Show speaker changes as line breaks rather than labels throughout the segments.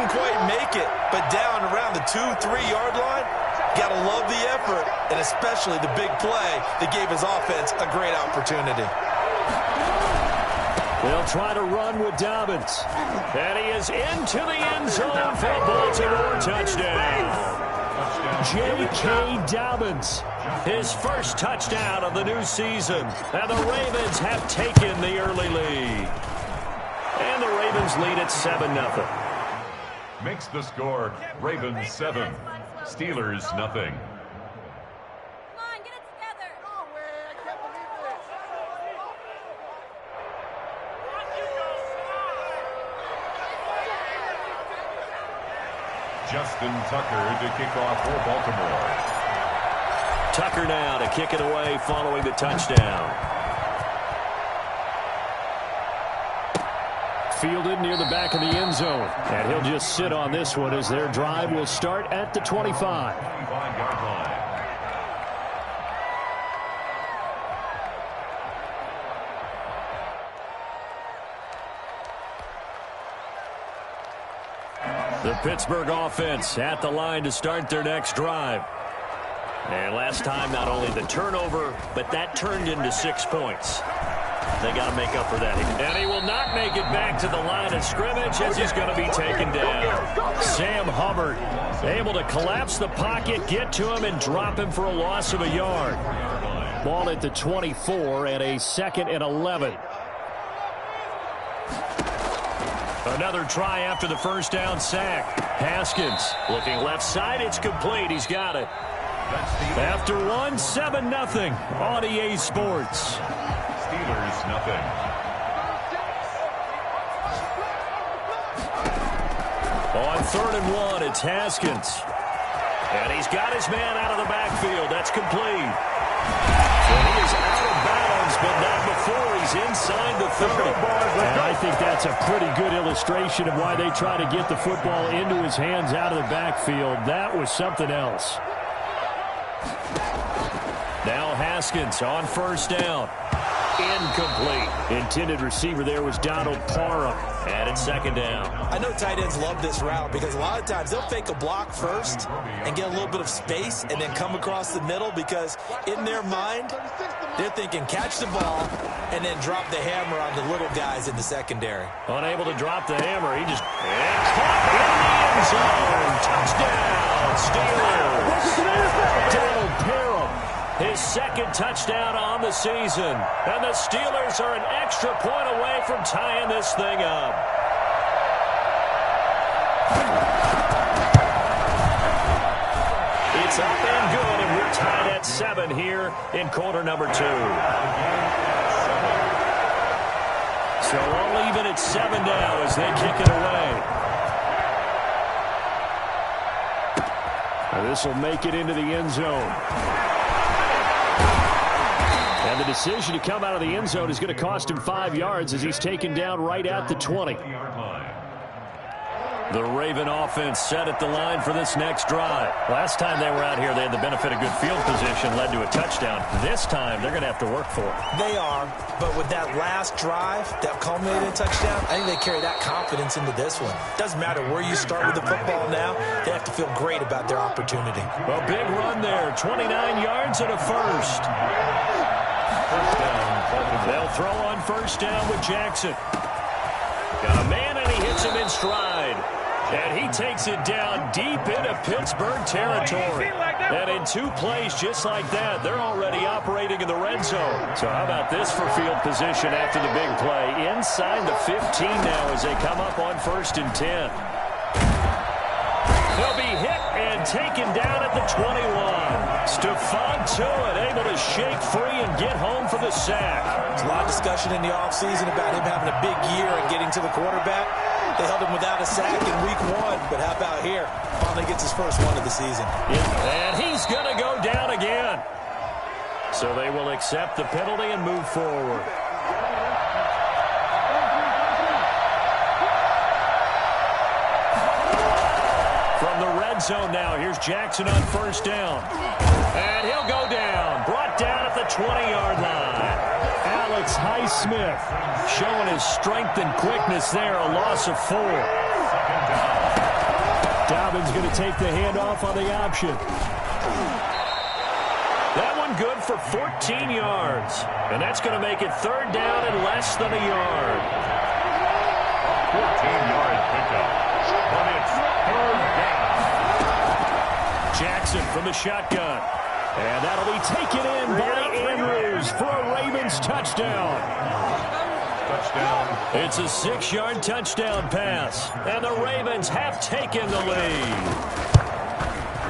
Didn't quite make it, but down around the 2-3-yard line, gotta love the effort, and especially the big play that gave his offense a great opportunity.
They'll try to run with Dobbins. And he is into the end zone for a Baltimore touchdown. J.K. Dobbins, his first touchdown of the new season. And the Ravens have taken the early lead. And the Ravens lead at 7-0.
Makes the score Ravens 7, Steelers nothing. Justin Tucker to kick off for Baltimore.
Tucker now to kick it away following the touchdown. Fielded near the back of the end zone. And he'll just sit on this one as their drive will start at the 25.
25-yard line.
The Pittsburgh offense at the line to start their next drive. And last time, not only the turnover, but that turned into 6 points. They got to make up for that. And he will not make it back to the line of scrimmage as he's going to be taken down. Sam Hubbard able to collapse the pocket, get to him, and drop him for a loss of a yard. Ball at the 24 and a 2nd and 11. Another try after the first down sack. Haskins looking left side. It's complete. He's got it. After one, 7-0 on EA Sports.
Steelers nothing.
On 3rd and 1, it's Haskins. And he's got his man out of the backfield. That's complete. So he is out of bounds, but not before he's inside the 30. And I think that's a pretty good illustration of why they try to get the football into his hands out of the backfield. That was something else. Now Haskins on 1st down. Incomplete. Intended receiver there was Donald Parham. And it's 2nd down.
I know tight ends love this route because a lot of times they'll fake a block first and get a little bit of space and then come across the middle because in their mind, they're thinking catch the ball and then drop the hammer on the little guys in the secondary.
Unable to drop the hammer. He just caught in the end zone. Touchdown, Steelers. Donald Parham, his 2nd touchdown on the season. And the Steelers are an extra point away from tying this thing up. It's up and good, and we're tied at 7 here in quarter number 2. So all even at 7 now as they kick it away. This will make it into the end zone. And the decision to come out of the end zone is going to cost him 5 yards as he's taken down right at the 20. The Raven offense set at the line for this next drive. Last time they were out here, they had the benefit of good field position, led to a touchdown. This time, they're going to have to work for it.
They are, but with that last drive that culminated in a touchdown, I think they carry that confidence into this one. Doesn't matter where you start with the football now, they have to feel great about their opportunity.
A big run there, 29 yards and a first. They'll throw on 1st down with Jackson. Got a man, and he hits him in stride. And he takes it down deep into Pittsburgh territory. And in 2 plays just like that, they're already operating in the red zone. So how about this for field position after the big play? Inside the 15 now as they come up on 1st and 10. He'll be hit and taken down at the 21. Stephon Tuitt able to shake free and get home for the sack.
There's a lot of discussion in the offseason about him having a big year and getting to the quarterback. They held him without a sack in week 1, but how about here? Finally gets his first one of the season.
And he's going to go down again. So they will accept the penalty and move forward. From the red zone now, here's Jackson on 1st down. And he'll go down. Brought down at the 20-yard line. Alex Highsmith showing his strength and quickness there, a loss of 4.
Dobbins going to take the handoff on the option.
That one good for 14 yards. And that's going to make it 3rd down and less than a yard.
14-yard pickup. But it's 3rd down.
Jackson from the shotgun. And that'll be taken in by Andrews for a Ravens touchdown.
Touchdown.
It's a 6-yard touchdown pass. And the Ravens have taken the lead.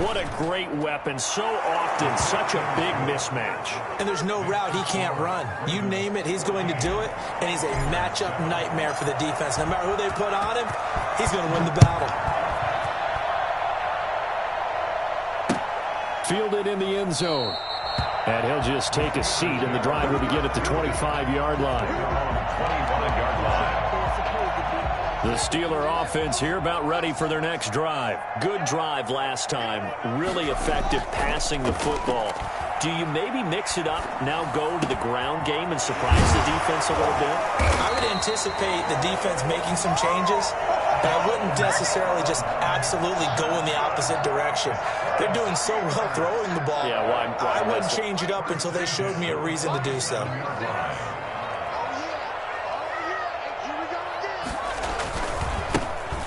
What a great weapon. So often, such a big mismatch.
And there's no route he can't run. You name it, he's going to do it. And he's a matchup nightmare for the defense. No matter who they put on him, he's going to win the battle.
Fielded in the end zone. And he'll just take a seat, and the drive will begin at the 25-yard line.
25-yard line.
The Steeler offense here about ready for their next drive. Good drive last time. Really effective passing the football. Do you maybe mix it up, now go to the ground game and surprise the defense a little bit?
I would anticipate the defense making some changes, but I wouldn't necessarily just absolutely go in the opposite direction. They're doing so well throwing the ball.
Yeah, why
I wouldn't change it up until they showed me a reason to do so.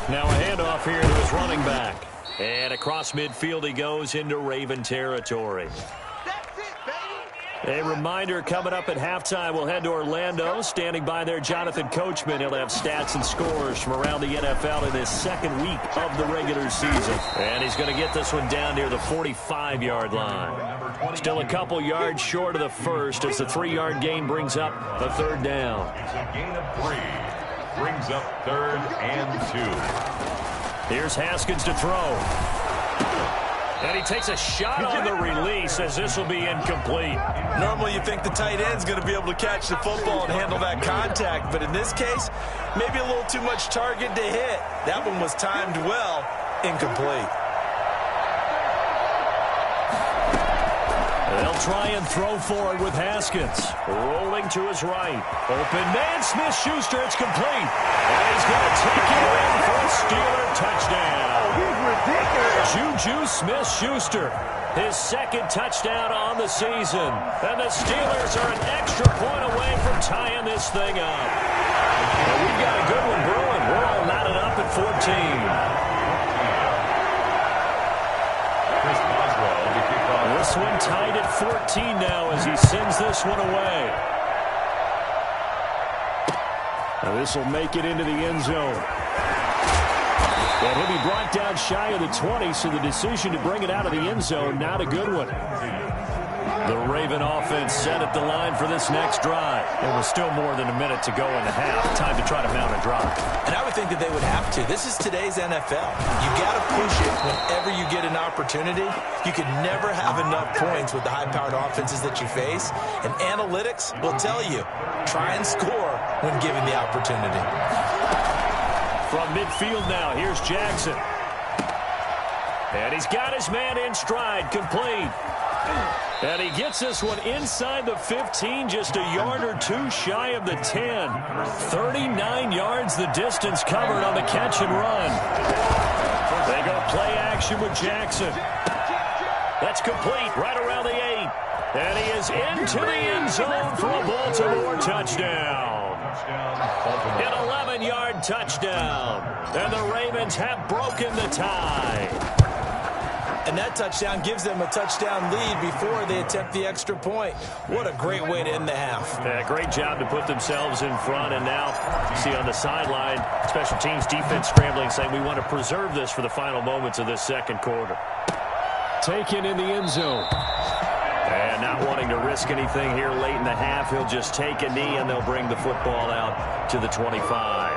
Now a handoff here to his running back. And across midfield he goes into Raven territory. A reminder coming up at halftime, we'll head to Orlando. Standing by there, Jonathan Coachman. He'll have stats and scores from around the NFL in his 2nd week of the regular season. And he's going to get this one down near the 45-yard line. Still a couple yards short of the first as the 3-yard gain brings up a 3rd down.
It's a gain of 3. Brings up 3rd and 2.
Here's Haskins to throw. And he takes a shot on the release as this will be incomplete.
Normally you think the tight end's going to be able to catch the football and handle that contact, but in this case, maybe a little too much target to hit. That one was timed well, incomplete.
They'll try and throw forward with Haskins. Rolling to his right. Open man, Smith-Schuster, it's complete. And he's going to take it in for a Steeler touchdown.
He's ridiculous.
Juju Smith-Schuster, his 2nd touchdown on the season. And the Steelers are an extra point away from tying this thing up. And we've got a good one brewing. We're all knotted up at 14. This one tied at 14 now as he sends this one away.
Now this will make it into the end zone. And he'll be brought down shy of the 20, so the decision to bring it out of the end zone, not a good one.
The Raven offense set at the line for this next drive. There was still more than a minute to go in the half. Time to try to mount a drive.
And I would think that they would have to. This is today's NFL. You got to push it whenever you get an opportunity. You can never have enough points with the high-powered offenses that you face. And analytics will tell you, try and score when given the opportunity.
From midfield now, here's Jackson. And he's got his man in stride, complete. And he gets this one inside the 15, just a yard or two shy of the 10. 39 yards the distance covered on the catch and run. They go play action with Jackson. That's complete right around the 8. And he is into the end zone for a Baltimore touchdown. An 11-yard touchdown. And the Ravens have broken the tie.
And that touchdown gives them a touchdown lead before they attempt the extra point. What a great way to end the half.
Yeah, great job to put themselves in front. And now you see on the sideline, special teams defense scrambling, saying we want to preserve this for the final moments of this 2nd quarter.
Taken in the end zone.
And not wanting to risk anything here late in the half, he'll just take a knee and they'll bring the football out to the 25.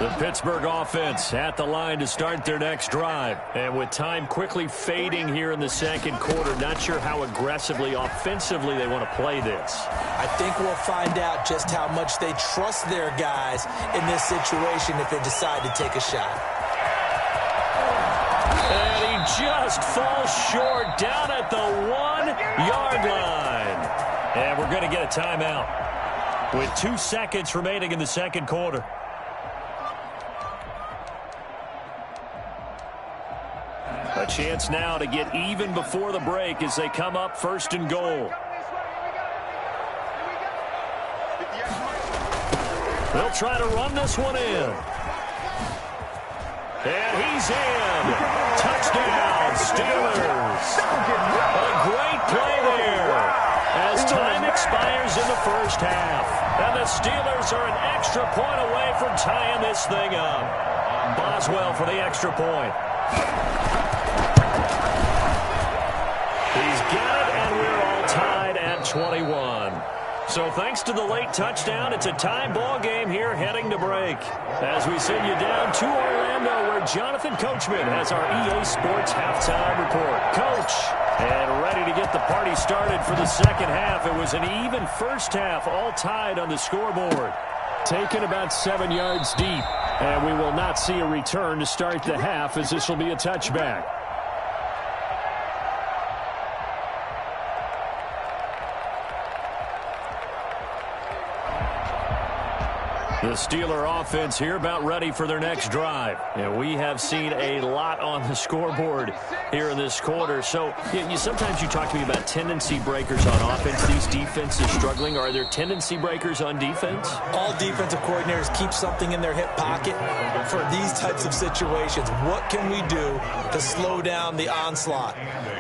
The Pittsburgh offense at the line to start their next drive. And with time quickly fading here in the 2nd quarter, not sure how aggressively, offensively they want to play this.
I think we'll find out just how much they trust their guys in this situation if they decide to take a shot.
And he just falls short down at the 1-yard line. And we're going to get a timeout with 2 seconds remaining in the 2nd quarter.
A chance now to get even before the break as they come up 1st and goal. They'll try to run this one in. And he's in. Touchdown, Steelers. A great play there as time expires in the first half. And the Steelers are an extra point away from tying this thing up. Boswell for the extra point. He's got it, and we're all tied at 21. So thanks to the late touchdown, it's a tie ball game here heading to break. As we send you down to Orlando, where Jonathan Coachman has our EA Sports halftime report. Coach, and ready to get the party started for the second half. It was an even first half, all tied on the scoreboard. Taken about 7 yards deep, and we will not see a return to start the half, as this will be a touchback. The Steeler offense here about ready for their next drive. And we have seen a lot on the scoreboard here in this quarter. So sometimes you talk to me about tendency breakers on offense. These defenses struggling. Are there tendency breakers on defense?
All defensive coordinators keep something in their hip pocket for these types of situations. What can we do to slow down the onslaught?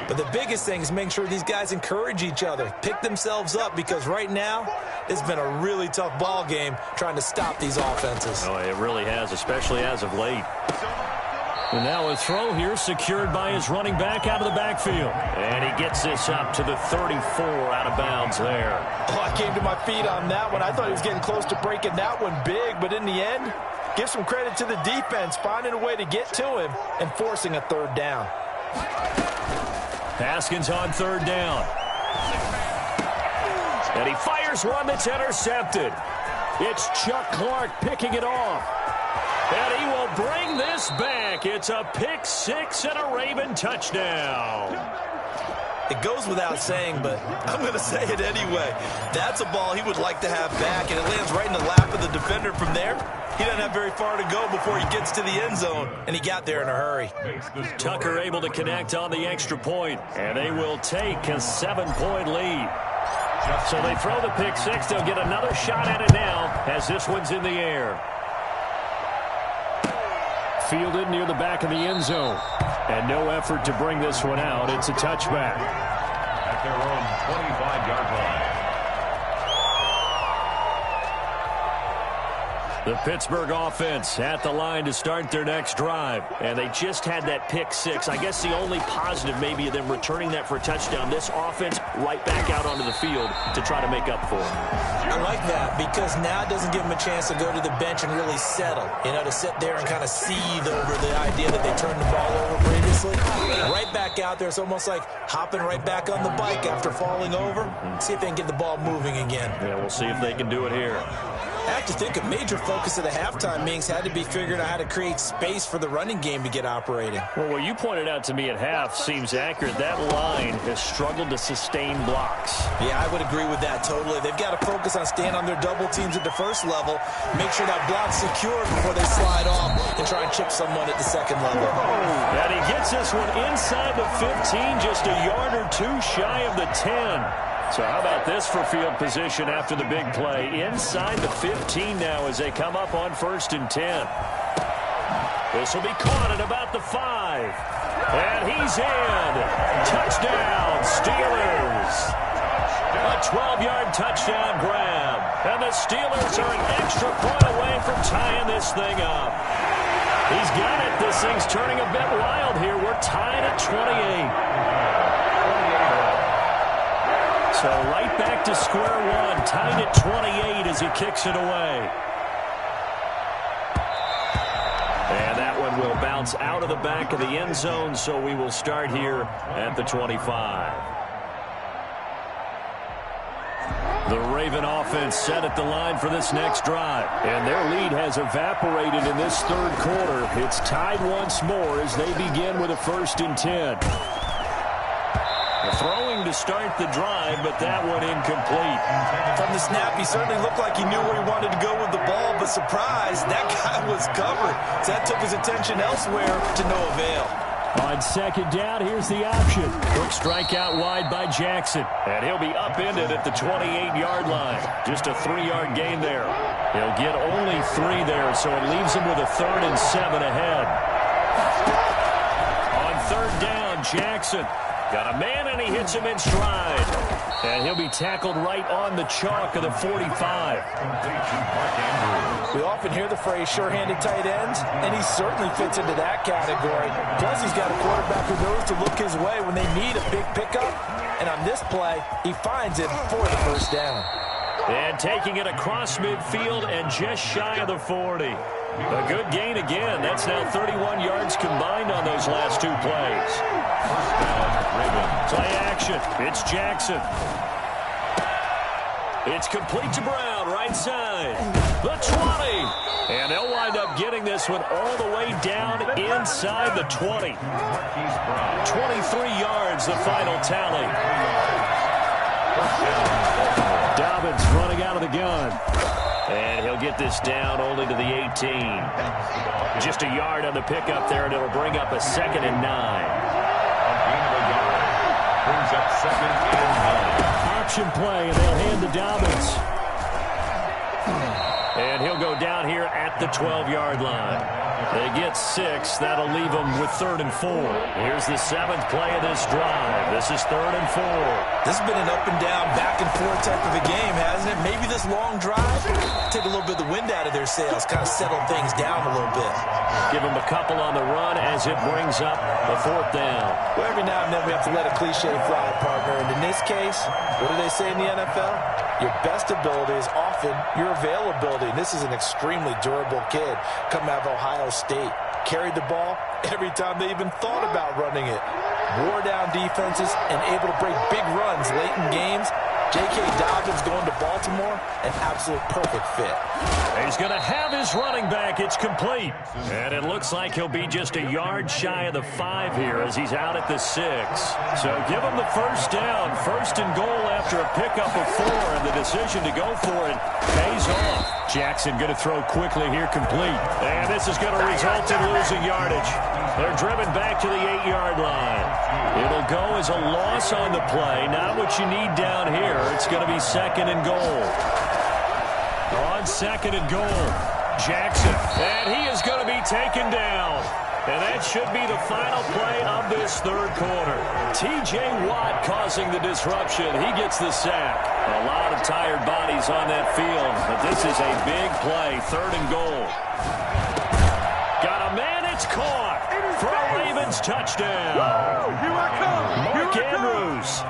But the biggest thing is make sure these guys encourage each other, pick themselves up, because right now it's been a really tough ball game trying to stop these offenses.
Oh, it really has, especially as of late. And now a throw here secured by his running back out of the backfield. And he gets this up to the 34 out of bounds there.
Oh, I came to my feet on that one. I thought he was getting close to breaking that one big, but in the end, give some credit to the defense, finding a way to get to him and forcing a third down.
Haskins on third down. And he fires one that's intercepted. It's Chuck Clark picking it off. And he will bring this back. It's a pick six and a Raven touchdown.
It goes without saying, but I'm going to say it anyway. That's a ball he would like to have back, and it lands right in the lap of the defender from there. He doesn't have very far to go before he gets to the end zone, and he got there in a hurry.
Tucker able to connect on the extra point, and they will take a 7-point lead. So they throw the pick six. They'll get another shot at it now as this one's in the air. Fielded near the back of the end zone. And no effort to bring this one out. It's a touchback.
At their own 25-yard line.
The Pittsburgh offense at the line to start their next drive. And they just had that pick six. I guess the only positive maybe of them returning that for a touchdown. This offense right back out onto the field to try to make up for it.
I like that because now it doesn't give them a chance to go to the bench and really settle. You know, to sit there and kind of seethe over the idea that they turned the ball over previously. Right back out there. It's almost like hopping right back on the bike after falling over. See if they can get the ball moving again.
Yeah, we'll see if they can do it here.
I have to think a major focus of the halftime meetings had to be figuring out how to create space for the running game to get operating.
Well, what you pointed out to me at half seems accurate. That line has struggled to sustain blocks.
Yeah, I would agree with that totally. They've got to focus on staying on their double teams at the first level, make sure that block's secured before they slide off and try and chip someone at the second level.
And he gets this one inside the 15, just a yard or two shy of the 10. So how about this for field position after the big play? Inside the 15 now as they come up on 1st and 10. This will be caught at about the 5. And he's in. Touchdown, Steelers. A 12-yard touchdown grab. And the Steelers are an extra point away from tying this thing up. He's got it. This thing's turning a bit wild here. We're tied at 28. So right back to square one, tied at 28 as he kicks it away. And that one will bounce out of the back of the end zone, so we will start here at the 25. The Raven offense set at the line for this next drive. And their lead has evaporated in this third quarter. It's tied once more as they begin with a 1st and 10. Throwing to start the drive, but that one incomplete.
From the snap, he certainly looked like he knew where he wanted to go with the ball, but surprise, that guy was covered. So that took his attention elsewhere to no avail.
On second down, here's the option. Quick strike out wide by Jackson. And he'll be upended at the 28-yard line. Just a 3-yard gain there. He'll get only 3 there, so it leaves him with a 3rd and 7 ahead. On third down, Jackson. Got a man, and he hits him in stride. And he'll be tackled right on the chalk of the 45.
We often hear the phrase sure-handed tight ends, and he certainly fits into that category. Plus, he's got a quarterback who knows to look his way when they need a big pickup. And on this play, he finds it for the first down.
And taking it across midfield and just shy of the 40. A good gain again. That's now 31 yards combined on those last 2 plays. Play action. It's Jackson. It's complete to Brown, right side. The 20. And they'll wind up getting this one all the way down inside the 20. 23 yards, the final tally. Dobbins running out of the gun. And he'll get this down only to the 18. Just a yard on the pickup there, and it'll bring up a 2nd and 9.
Brings up 2nd and 9.
Option play, and they'll hand to Dobbins. And he'll go down here at the 12-yard line. They get 6. That'll leave them with 3rd and 4. Here's the 7th play of this drive. This is 3rd and 4.
This has been an up and down, back and forth type of a game, hasn't it? Maybe this long drive, take a little bit of the wind out of their sails, kind of settle things down a little bit.
Give them a couple on the run as it brings up the 4th down.
Well, every now and then we have to let a cliche fly, partner. And in this case, what do they say in the NFL? Your best ability is often your availability. And this is an extremely durable kid coming out of Ohio State. Carried the ball every time they even thought about running it. Wore down defenses and able to break big runs late in games. J.K. Dobbins going to Baltimore, an absolute perfect fit.
He's going to have his running back. It's complete. And it looks like he'll be just a yard shy of the 5 here as he's out at the 6. So give him the first down. 1st and goal after a pickup of 4. And the decision to go for it pays off. Jackson going to throw quickly here, complete. And this is going to result in losing yardage. They're driven back to the 8-yard line. It'll go as a loss on the play. Not what you need down here. It's going to be 2nd and goal. On 2nd and goal, Jackson. And he is going to be taken down. And that should be the final play of this 3rd quarter. T.J. Watt causing the disruption. He gets the sack. A lot of tired bodies on that field. But this is a big play. 3rd and goal. Got a man. It's caught. For a Ravens touchdown. Mark Andrews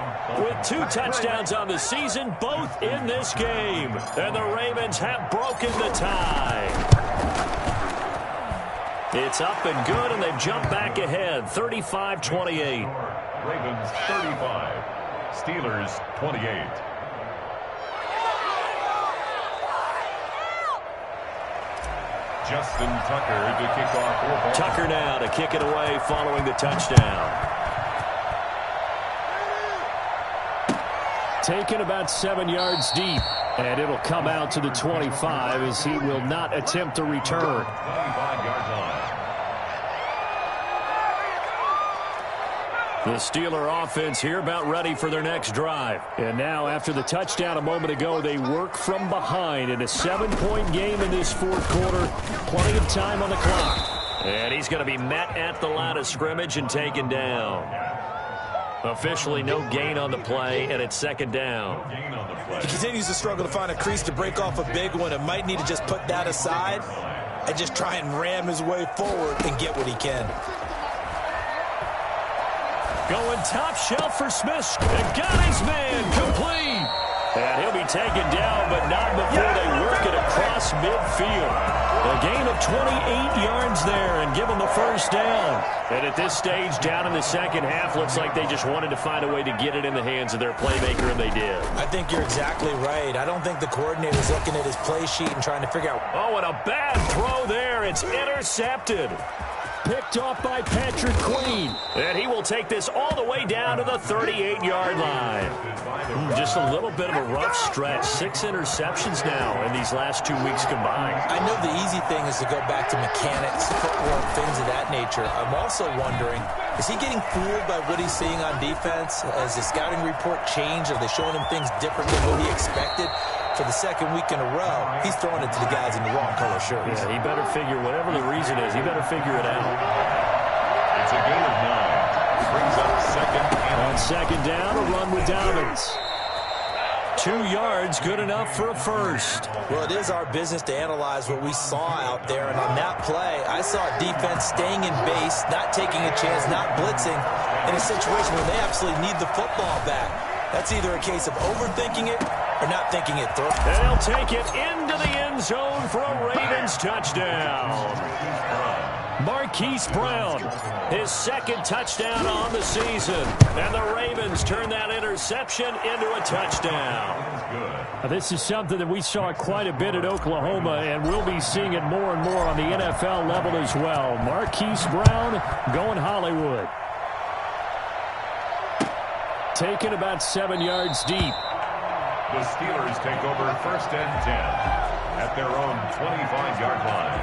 with 2 touchdowns on the season, both in this game. And the Ravens have broken the tie. It's up and good, and they've jumped back ahead, 35-28.
Ravens 35, Steelers 28. Justin Tucker to kick off.
Tucker now to kick it away following the touchdown. Taken about 7 yards deep, and it'll come out to the 25 as he will not attempt to return.
25-yard line.
The Steeler offense here about ready for their next drive. And now after the touchdown a moment ago, they work from behind in a 7-point game in this 4th quarter. Plenty of time on the clock. And he's going to be met at the line of scrimmage and taken down. Officially no gain on the play, and it's 2nd down.
He continues to struggle to find a crease to break off a big one and might need to just put that aside and just try and ram his way forward and get what he can.
Going top shelf for Smith. And got his man complete. And he'll be taken down, but not before they work it across midfield. A gain of 28 yards there and give them the first down. And at this stage, down in the second half, looks like they just wanted to find a way to get it in the hands of their playmaker, and they did.
I think you're exactly right. I don't think the coordinator's looking at his play sheet and trying to figure out.
Oh, and a bad throw there. It's intercepted. Picked off by Patrick Queen. And he will take this all the way down to the 38-yard line. Just a little bit of a rough stretch. 6 interceptions now in these last 2 weeks combined.
I know the easy thing is to go back to mechanics, footwork, things of that nature, I'm also wondering, is he getting fooled by what he's seeing on defense? Has the scouting report changed? Are they showing him things different than what he expected? For the second week in a row, he's throwing it to the guys in the wrong color shirts.
Yeah, he better figure, whatever the reason is, he better figure it out.
It's a gain of 9. Brings up second.
On second down, a run with Dobbins. 2 yards, good enough for a first.
Well, it is our business to analyze what we saw out there, and on that play, I saw defense staying in base, not taking a chance, not blitzing, in a situation where they absolutely need the football back. That's either a case of overthinking it or not thinking it through.
And they'll take it into the end zone for a Ravens touchdown. Marquise Brown, his second touchdown on the season. And the Ravens turn that interception into a touchdown. This is something that we saw quite a bit at Oklahoma, and we'll be seeing it more and more on the NFL level as well. Marquise Brown going Hollywood. Taken about 7 yards deep.
The Steelers take over first and 10 at their own 25-yard line.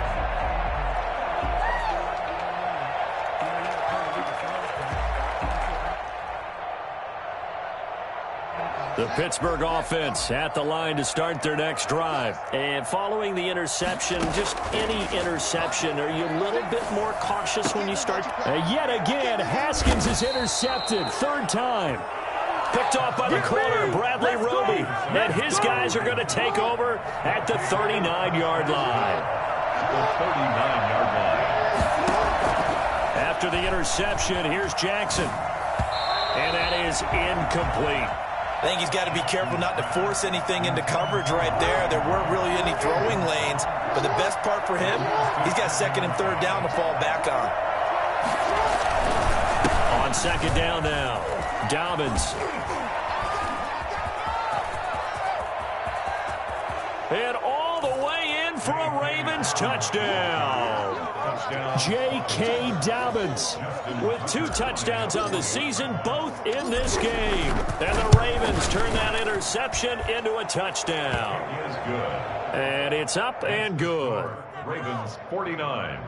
The Pittsburgh offense at the line to start their next drive.
And following the interception, just any interception, are you a little bit more cautious when you start?
Yet again, Haskins is intercepted. Third time.
Picked off by the corner, Bradley Roby. And his guys are going to take over at the 39-yard line.
The 39-yard line.
After the interception, here's Jackson. And that is incomplete.
I think he's got to be careful not to force anything into coverage right there. There weren't really any throwing lanes. But the best part for him, he's got second and third down to fall back on.
On second down now, Dobbins. And all the way in for a Ravens touchdown. J.K. Dobbins with 2 touchdowns on the season, both in this game. And the Ravens turn that interception into a touchdown.
He is good.
And it's up and good.
Ravens 49.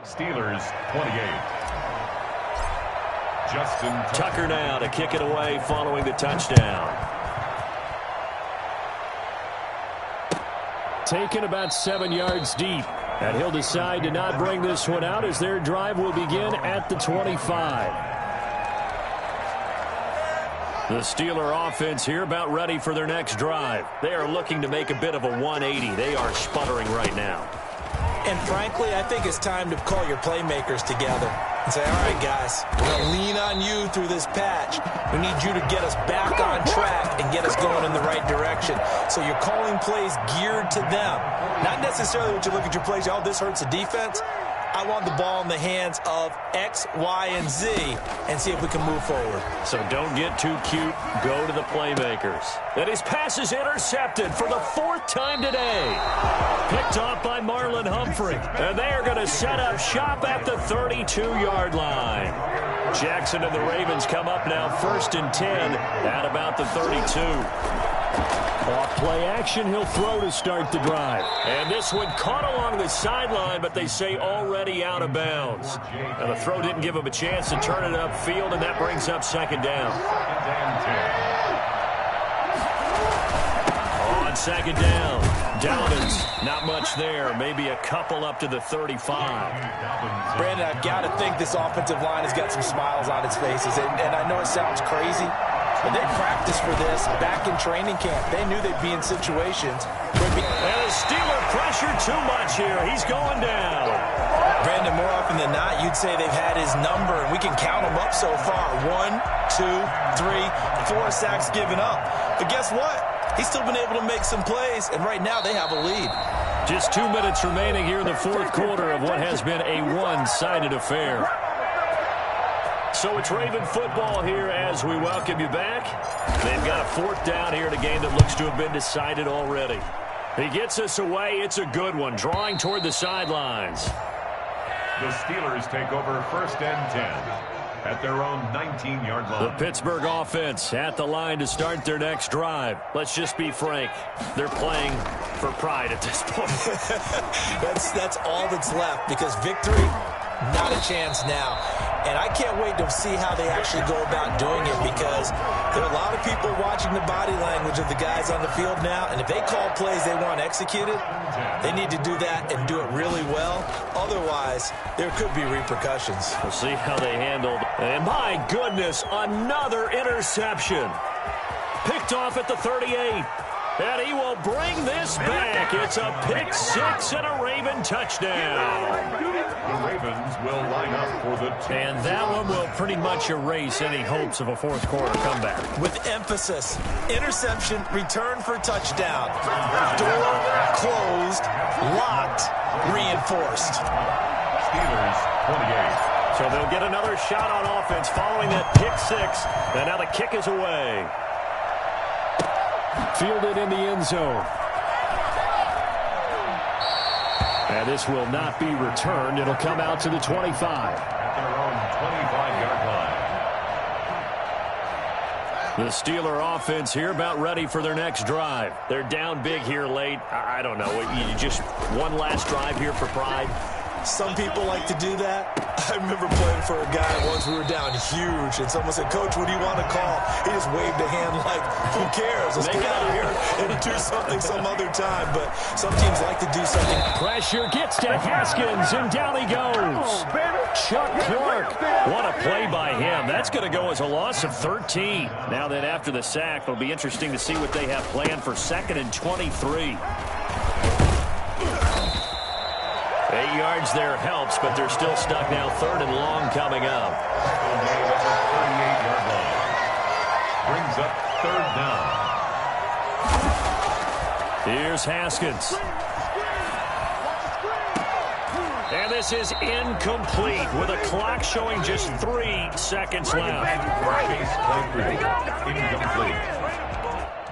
Steelers 28. Justin
Tucker now to kick it away following the touchdown.
Taken about 7 yards deep. And he'll decide to not bring this one out as their drive will begin at the 25. The Steeler offense here about ready for their next drive.
They are looking to make a bit of a 180. They are sputtering right now.
And frankly, I think it's time to call your playmakers together and say, all right, guys, we're going to lean on you through this patch. We need you to get us back on track and get us going in the right direction. So you're calling plays geared to them. Not necessarily when you look at your plays, oh, this hurts the defense. I want the ball in the hands of X, Y, and Z and see if we can move forward.
So don't get too cute. Go to the playmakers.
And his pass is intercepted for the 4th time today. Picked off by Marlon Humphrey. And they are going to set up shop at the 32-yard line. Jackson and the Ravens come up now 1st and 10 at about the 32. Off play action, he'll throw to start the drive. And this one caught along the sideline, but they say already out of bounds. And the throw didn't give him a chance to turn it upfield, and that brings up second down. On second down, Dobbins, not much there. Maybe a couple up to the 35.
Brandon, I've got to think this offensive line has got some smiles on its faces. And I know it sounds crazy, but they practiced for this back in training camp. They knew they'd be in situations where it'd be...
And the Steeler pressure too much here. He's going down.
Brandon, more often than not, you'd say they've had his number, and we can count them up so far. 1, 2, 3, 4 sacks given up. But guess what? He's still been able to make some plays, and right now they have a lead.
Just 2 minutes remaining here in the 4th quarter of what has been a one-sided affair. So it's Raven football here as we welcome you back. They've got a 4th down here in a game that looks to have been decided already. He gets us away. It's a good one, drawing toward the sidelines.
The Steelers take over 1st and 10 at their own 19-yard line.
The Pittsburgh offense at the line to start their next drive. Let's just be frank. They're playing for pride at this point.
That's all that's left, because victory Not a chance now. And I can't wait to see how they actually go about doing it, because there are a lot of people watching the body language of the guys on the field now, and if they call plays they want executed, they need to do that and do it really well. Otherwise, there could be repercussions.
We'll see how they handled. And my goodness, another interception. Picked off at the 38. And he will bring this back. It's a pick six and a Raven touchdown.
The Ravens will line up for the
And that one will pretty much erase any hopes of a fourth quarter comeback.
With emphasis, interception, return for touchdown. Door closed, locked, reinforced.
Steelers 28.
So they'll get another shot on offense following that pick six. And now the kick is away. Fielded in the end zone. And this will not be returned. It'll come out to the 25.
At their own 25-yard line.
The Steeler offense here about ready for their next drive. They're down big here late. I don't know. You just one last drive here for pride.
Some people like to do that. I remember playing for a guy once. We were down huge, and someone said, "Coach, what do you want to call?" He just waved a hand like, "Who cares? Let's get out of here and do something some other time." But some teams like to do something.
Pressure gets to Haskins, and down he goes. Chuck Clark. What a play by him. That's going to go as a loss of 13. Now that after the sack, it'll be interesting to see what they have planned for 2nd and 23. 8 yards there helps, but they're still stuck now. 3rd and long coming up.
At the 38-yard line. Brings up 3rd down.
Here's Haskins. And this is incomplete with a clock showing just 3 seconds left.
Chase Claypool, incomplete.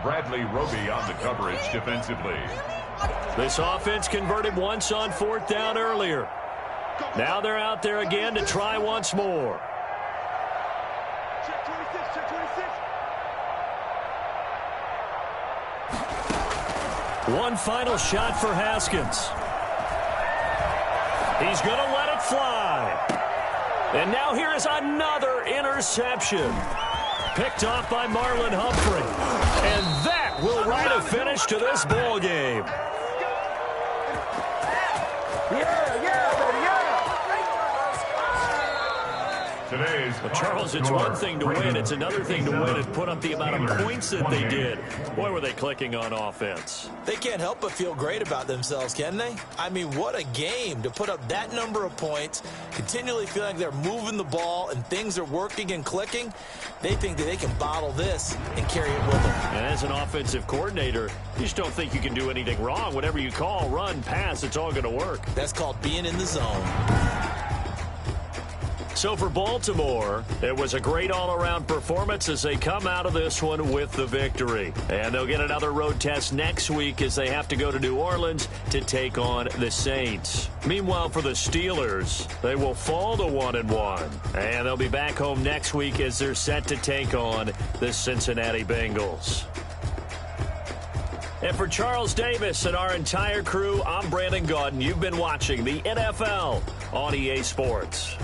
Bradley Roby on the coverage defensively.
This offense converted once on 4th down earlier. Now they're out there again to try once more.
Check 26, check 26.
One final shot for Haskins. He's going to let it fly. And now here is another interception. Picked off by Marlon Humphrey. And that will write a finish to this ball game.
Today's
Well, Charles, it's one thing to win. It's another thing to win and put up the amount of points that they did. Boy, were they clicking on offense.
They can't help but feel great about themselves, can they? I mean, what a game to put up that number of points, continually feeling like they're moving the ball and things are working and clicking. They think that they can bottle this and carry it with them.
And as an offensive coordinator, you just don't think you can do anything wrong. Whatever you call, run, pass, it's all going to work.
That's called being in the zone.
So for Baltimore, it was a great all-around performance as they come out of this one with the victory. And they'll get another road test next week as they have to go to New Orleans to take on the Saints. Meanwhile, for the Steelers, they will fall to 1-1. And they'll be back home next week as they're set to take on the Cincinnati Bengals. And for Charles Davis and our entire crew, I'm Brandon Gaudin. You've been watching the NFL on EA Sports.